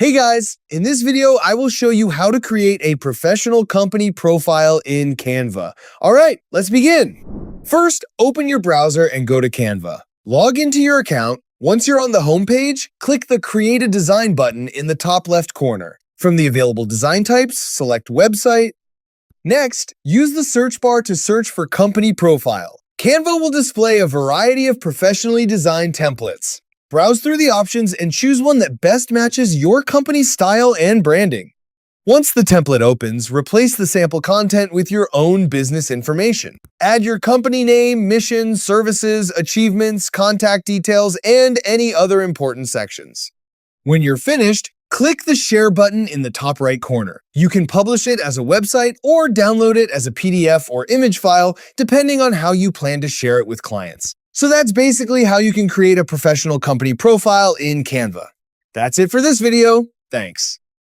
Hey guys, in this video, I will show you how to create a professional company profile in Canva. All right, let's begin. First, open your browser and go to Canva. Log into your account. Once you're on the home page, click the Create a Design button in the top left corner. From the available design types, select Website. Next, use the search bar to search for Company Profile. Canva will display a variety of professionally designed templates. Browse through the options and choose one that best matches your company's style and branding. Once the template opens, replace the sample content with your own business information. Add your company name, mission, services, achievements, contact details, and any other important sections. When you're finished, click the Share button in the top right corner. You can publish it as a website or download it as a PDF or image file, depending on how you plan to share it with clients. So that's basically how you can create a professional company profile in Canva. That's it for this video. Thanks.